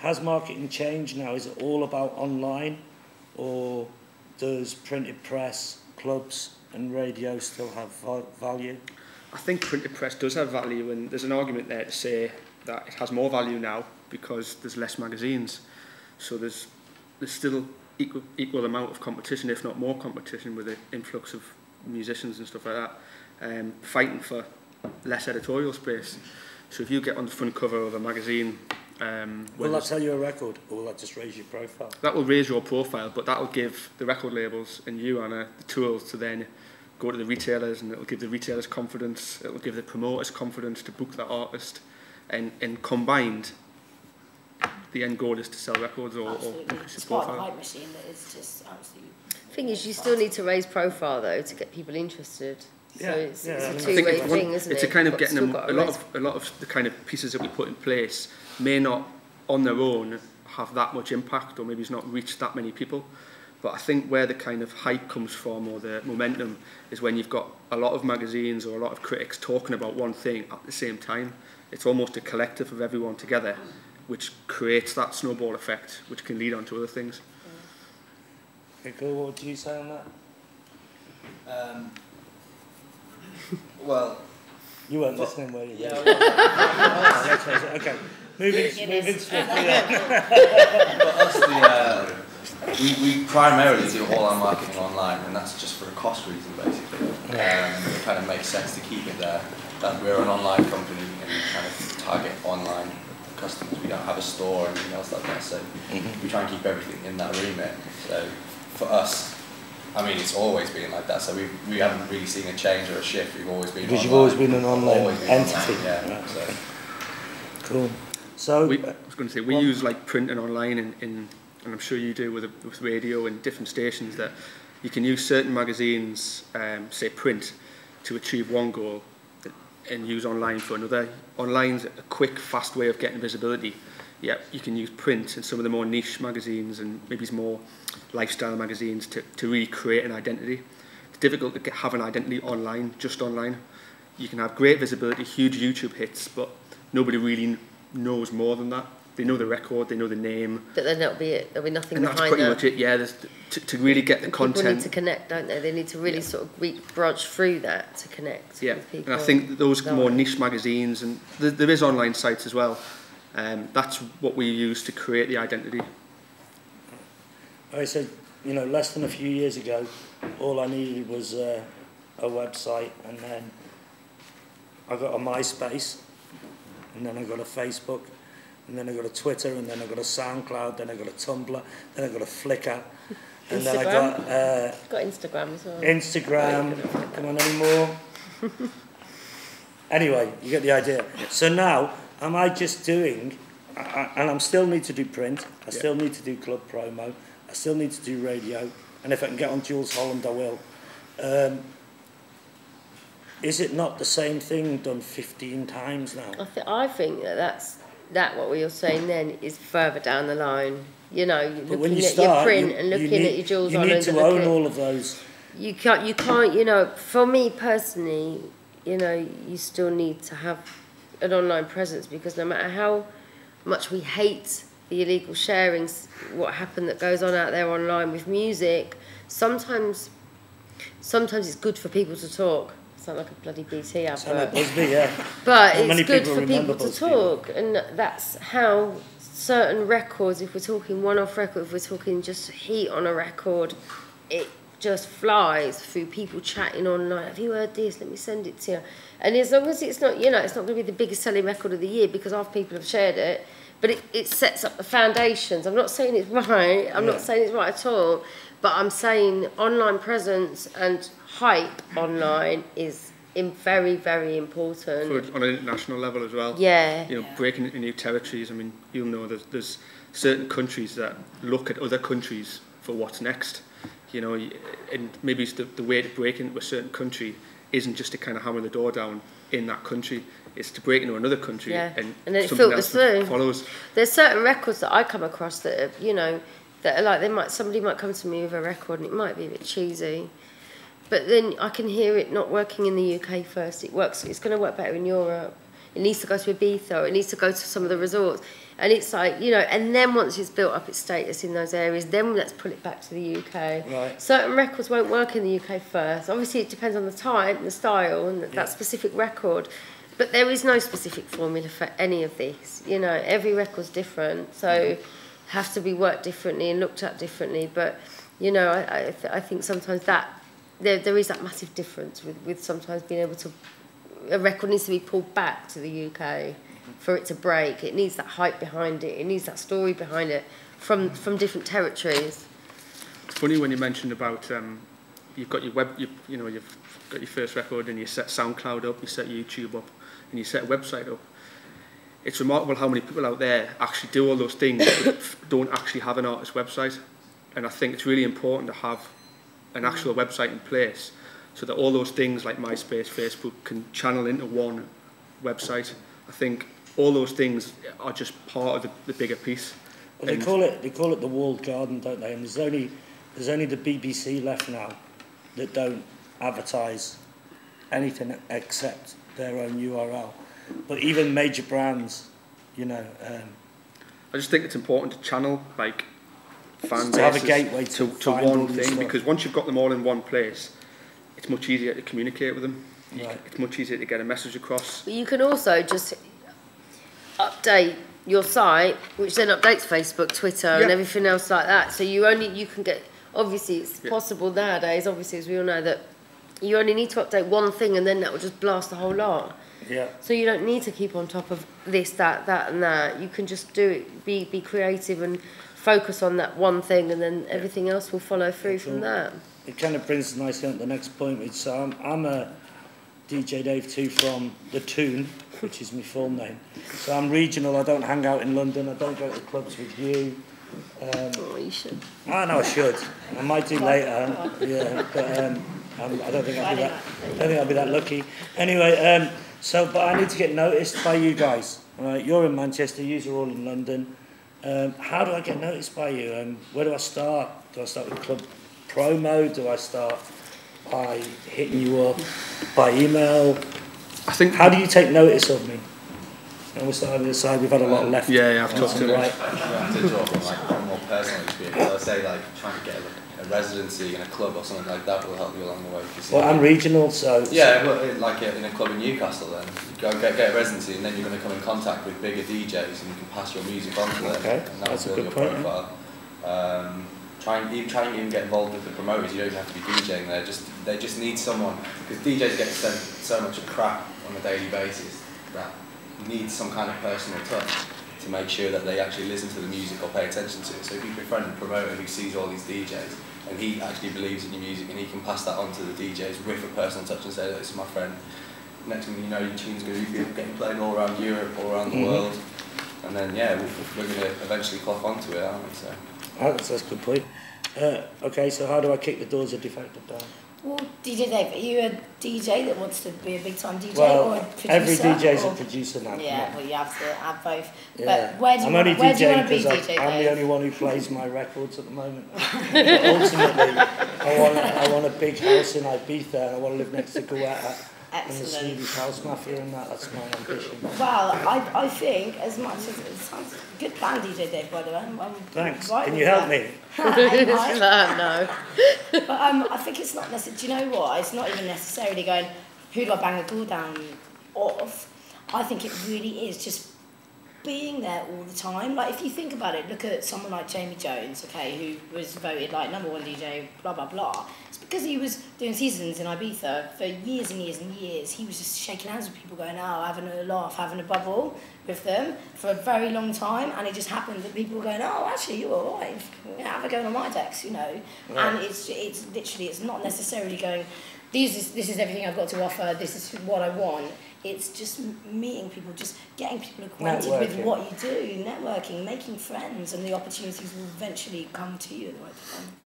has marketing changed now? Is it all about online, or does printed press, clubs and radio still have value? I think printed press does have value, and there's an argument there to say that it has more value now because there's less magazines. So there's still equal amount of competition, if not more competition, with the influx of musicians and stuff like that, fighting for less editorial space. So if you get on the front cover of a magazine, will that sell you a record, or will that just raise your profile? That will raise your profile, but that will give the record labels and you, Anna, the tools to then go to the retailers, and it'll give the retailers confidence, it'll give the promoters confidence to book that artist, and combined, the end goal is to sell records or increase the profile. It's part of a hype machine that is just absolutely... The thing is, you still need to raise profile though to get people interested. So it's a I two-way think thing, isn't it? It's a kind of getting them, a lot of the kind of pieces that we put in place may not on their own have that much impact, or maybe it's not reached that many people. But I think where the kind of hype comes from, or the momentum, is when you've got a lot of magazines or a lot of critics talking about one thing at the same time. It's almost a collective of everyone together, which creates that snowball effect, which can lead on to other things. Okay, cool. What do you say on that? Well, you weren't listening, were you? Yeah. Okay, moving swiftly. For us, we primarily do all our marketing online, and that's just for a cost reason, basically. It kind of makes sense to keep it there. That we're an online company and kind of target online customers. We don't have a store or anything else like that, so we try and keep everything in that remit. So for us, I mean, it's always been like that, so we haven't really seen a change or a shift. We've always been because online. You've always been an online entity. Online, yeah. Right. So. Cool. So I was going to say, we use like print and online, and I'm sure you do with radio and different stations, that you can use certain magazines, say print, to achieve one goal, and use online for another. Online's a quick, fast way of getting visibility. Yeah, you can use print and some of the more niche magazines and maybe more lifestyle magazines to really create an identity. It's difficult to have an identity online, just online. You can have great visibility, huge YouTube hits, but nobody really knows more than that. They know the record, they know the name. But then that'll be it. There'll be nothing and behind that's pretty that. much it, yeah. There's, to really get the content. People need to connect, don't they? They need to really sort of branch through that to connect with people. And I think those more niche magazines, and there is online sites as well, that's what we use to create the identity. I said, you know, less than a few years ago, all I needed was a website, and then I got a MySpace, and then I got a Facebook, and then I got a Twitter, and then I got a SoundCloud, then I got a Tumblr, then I got a Flickr, and then I got Instagram as well. Instagram. Come on, any more? Anyway, you get the idea. So now, am I just doing, and I still need to do print, I still need to do club promo, I still need to do radio, and if I can get on Jules Holland, I will. Is it not the same thing done 15 times now? I think that's what we were saying then is further down the line. You know, looking at your print and looking at your Jules Holland. You need to own all of those. You can't, you know, for me personally, you know, you still need to have an online presence, because no matter how much we hate the illegal sharings, what happened that goes on out there online with music, sometimes it's good for people to talk. Sound like a bloody BT advert. But it's good for people to talk, and that's how certain records, if we're talking one-off record, if we're talking just heat on a record, it just flies through people chatting online. Have you heard this? Let me send it to you. And as long as it's not, you know, it's not going to be the biggest selling record of the year because half people have shared it, but it sets up the foundations. I'm not saying it's right. I'm not saying it's right at all. But I'm saying online presence and hype online is very, very important. On an international level as well. Yeah. You know, breaking into new territories. I mean, you'll know there's certain countries that look at other countries for what's next. You know, and maybe it's the way to break into a certain country isn't just to kind of hammer the door down in that country. It's to break into another country and then it filters through. Follows. There's certain records that I come across that are, you know, that are like somebody might come to me with a record and it might be a bit cheesy, but then I can hear it not working in the UK first. It's going to work better in Europe. it needs to go to Ibiza, or it needs to go to some of the resorts. And it's like, you know, and then once it's built up its status in those areas, then let's pull it back to the UK. Right. Certain records won't work in the UK first. Obviously, it depends on the type, the style, and that specific record. But there is no specific formula for any of this. You know, every record's different, so have to be worked differently and looked at differently. But, you know, I think sometimes that there is that massive difference with sometimes being able to... A record needs to be pulled back to the UK for it to break. It needs that hype behind it. It needs that story behind it from different territories. It's funny when you mentioned about you've got your web, you know, you've got your first record and you set SoundCloud up, you set YouTube up, and you set a website up. It's remarkable how many people out there actually do all those things but don't actually have an artist website. And I think it's really important to have an actual website in place so that all those things like MySpace, Facebook can channel into one website. I think all those things are just part of the bigger piece. Well, they call it the walled garden, don't they? And there's only the BBC left now that don't advertise anything except their own URL. But even major brands, you know. I just think it's important to channel like fan bases to have a gateway to one thing, because once you've got them all in one place, it's much easier to communicate with them. Right. It's much easier to get a message across. But you can also just update your site, which then updates Facebook, Twitter, and everything else like that. So you can get, obviously it's possible nowadays, obviously as we all know, that you only need to update one thing and then that will just blast the whole lot. Yeah. So you don't need to keep on top of this, that and that. You can just do it, be creative and focus on that one thing, and then everything else will follow through from that. It kind of brings us nicely on to the next point, which I'm a DJ Dave 2 from The Toon, which is my full name. So I'm regional, I don't hang out in London, I don't go to clubs with you. Oh, you should. I know I should. I might do later, yeah, but I don't think I'll be that lucky. Anyway, but I need to get noticed by you guys. Right? You're in Manchester, you're all in London. How do I get noticed by you? Where do I start? Do I start with club promo? Do I start by hitting you up by email? I think. How do you take notice of me? And we're starting this side. We've had a lot left. Yeah, I've talked to right. You have to draw from like a more personal experience. I'd say like trying to get a residency in a club or something like that will help you along the way. Well, I'm regional, so... Yeah, well, like in a club in Newcastle then, you go get a residency and then you're going to come in contact with bigger DJs and you can pass your music on to them. Okay, and that's a build good your point. profile. Try and even get involved with the promoters. You don't even have to be DJing there. They just need someone, because DJs get sent so much crap on a daily basis that need some kind of personal touch to make sure that they actually listen to the music or pay attention to it. So if you befriend a promoter who sees all these DJs and he actually believes in your music and he can pass that on to the DJs with a personal touch and say, this is my friend. Next thing you know, your tune's going to be getting played all around Europe, all around the world. And then, yeah, we're going to eventually clock onto it, aren't we? So. That's a good point. Okay, so how do I kick the doors of Defected down? Well, DJ Dave, are you a DJ that wants to be a big time DJ or a producer? Every DJ is a producer now. Yeah, well, you have to have both. Yeah. But where do you want to be, DJ Dave? I'm the only one who plays my records at the moment. But ultimately, I want a big house in Ibiza and I want to live next to Guetta. Excellent. And the Swedish House Mafia and that's my ambition. Well, I think as much as it sounds a good plan, DJ Dave, by the way. Thanks. Can you help me? No. But I think it's not necessarily, do you know what? It's not even necessarily going, who do I bang a call down of? I think it really is just being there all the time. Like, if you think about it, look at someone like Jamie Jones, okay, who was voted like #1 DJ, blah, blah, blah. It's because he was doing seasons in Ibiza for years and years and years. He was just shaking hands with people going, oh, having a laugh, having a bubble with them for a very long time. And it just happened that people were going, oh, actually, you're all right. Yeah, have a go on my decks, you know. Yeah. And it's literally, it's not necessarily going, this is everything I've got to offer, this is what I want. It's just meeting people, just getting people acquainted with what you do, networking, making friends, and the opportunities will eventually come to you at the right time.